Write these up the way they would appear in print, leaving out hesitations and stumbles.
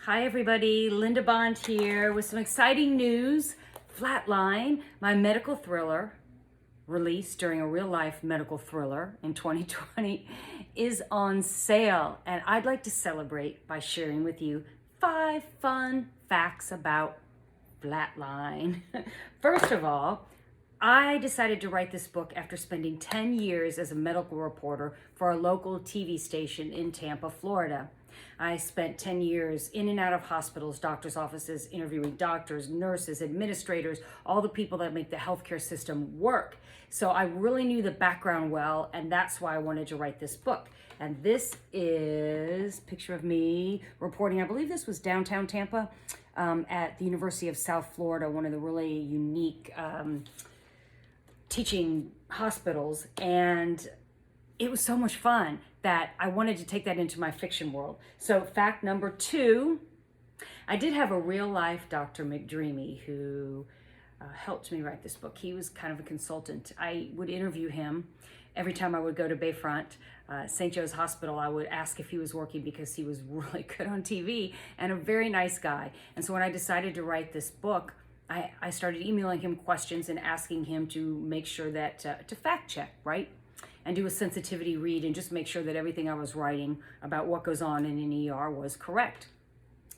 Hi everybody, Linda Bond here with some exciting news. Flatline, my medical thriller, released during a real life medical thriller in 2020, is on sale. And I'd like to celebrate by sharing with you 5 fun facts about Flatline. First of all, I decided to write this book after spending 10 years as a medical reporter for a local TV station in Tampa, Florida. I spent 10 years in and out of hospitals, doctors' offices, interviewing doctors, nurses, administrators, all the people that make the healthcare system work. So I really knew the background well, and that's why I wanted to write this book. And this is a picture of me reporting, I believe this was downtown Tampa, at the University of South Florida, one of the really unique teaching hospitals, and it was so much fun that I wanted to take that into my fiction world. So fact number 2, I did have a real life Dr. McDreamy who helped me write this book. He was kind of a consultant. I would interview him every time I would go to Bayfront, St. Joe's Hospital. I would ask if he was working because he was really good on TV and a very nice guy. And so when I decided to write this book, I started emailing him questions and asking him to make sure that, to fact check, right? And do a sensitivity read and just make sure that everything I was writing about what goes on in an ER was correct.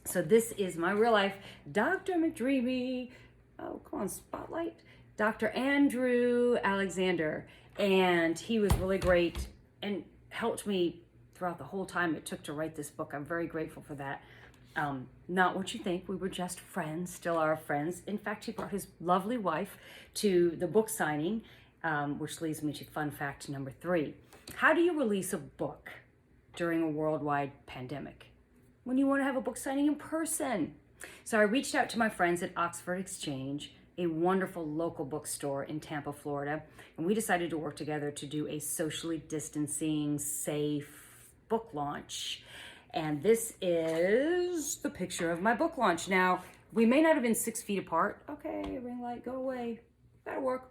So this is my real life Dr. McDreamy. Oh, come on, spotlight. Dr. Andrew Alexander. And he was really great and helped me throughout the whole time it took to write this book. I'm very grateful for that. Not what you think. We were just friends, still are friends. In fact, he brought his lovely wife to the book signing, which leads me to fun fact number 3. How do you release a book during a worldwide pandemic when you want to have a book signing in person? So I reached out to my friends at Oxford Exchange, a wonderful local bookstore in Tampa, Florida, and we decided to work together to do a socially distancing, safe book launch. And this is the picture of my book launch. Now, we may not have been 6 feet apart. Okay, ring light, go away. That'll work.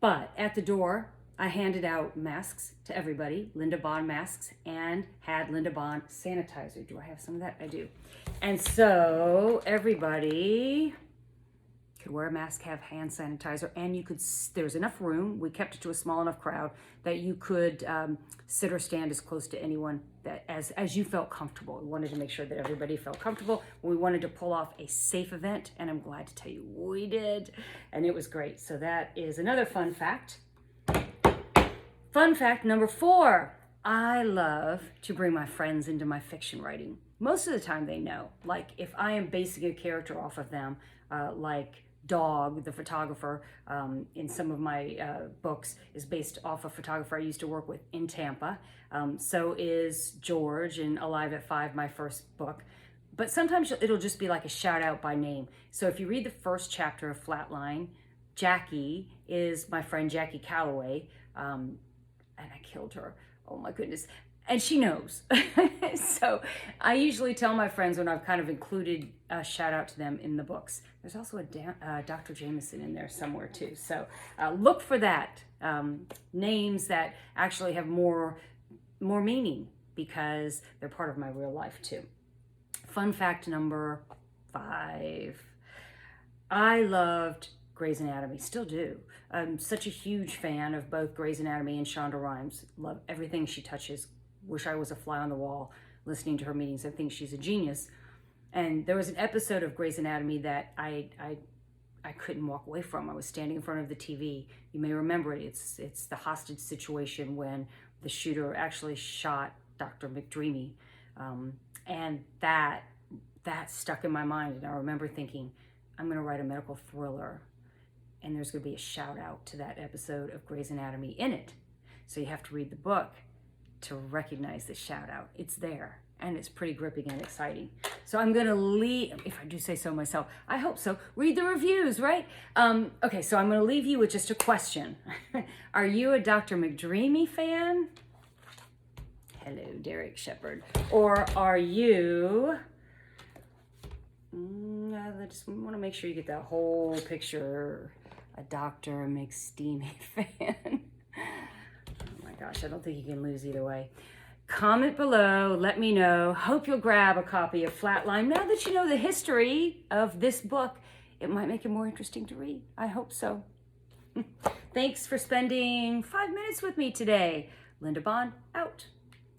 But at the door, I handed out masks to everybody, Linda Bond masks, and had Linda Bond sanitizer. Do I have some of that? I do. And so everybody could wear a mask, have hand sanitizer, and you could, there's enough room, we kept it to a small enough crowd that you could sit or stand as close to anyone that as you felt comfortable. We wanted to make sure that everybody felt comfortable. We wanted to pull off a safe event, and I'm glad to tell you we did, and it was great. So that is another fun fact. Fun fact number 4, I love to bring my friends into my fiction writing. Most of the time they know, like if I am basing a character off of them, like Dog, the photographer, in some of my books is based off a photographer I used to work with in Tampa. So is George in Alive at 5, my first book. But sometimes it'll just be like a shout out by name. So if you read the first chapter of Flatline, Jackie is my friend Jackie Calloway, and I killed her. Oh my goodness. And she knows. So I usually tell my friends when I've kind of included a shout out to them in the books. There's also a Dr. Jameson in there somewhere too. So look for that. Names that actually have more meaning because they're part of my real life too. Fun fact number 5. I loved Grey's Anatomy, still do. I'm such a huge fan of both Grey's Anatomy and Shonda Rhimes. Love everything she touches. Wish I was a fly on the wall listening to her meetings. I think she's a genius. And there was an episode of Grey's Anatomy that I couldn't walk away from. I was standing in front of the TV. You may remember it. It's the hostage situation when the shooter actually shot Dr. McDreamy. And that stuck in my mind. And I remember thinking, I'm going to write a medical thriller. And there's going to be a shout out to that episode of Grey's Anatomy in it. So you have to read the book to recognize the shout out. It's there, and it's pretty gripping and exciting. So I'm gonna leave, if I do say so myself, I hope so. Read the reviews, right? Okay, so I'm gonna leave you with just a question. Are you a Dr. McDreamy fan? Hello, Derek Shepard. Or are you, I just wanna make sure you get that whole picture, a Dr. McSteamy fan. Gosh, I don't think you can lose either way. Comment below, let me know. Hope you'll grab a copy of Flatline. Now that you know the history of this book, it might make it more interesting to read. I hope so. Thanks for spending 5 minutes with me today. Linda Bond, out.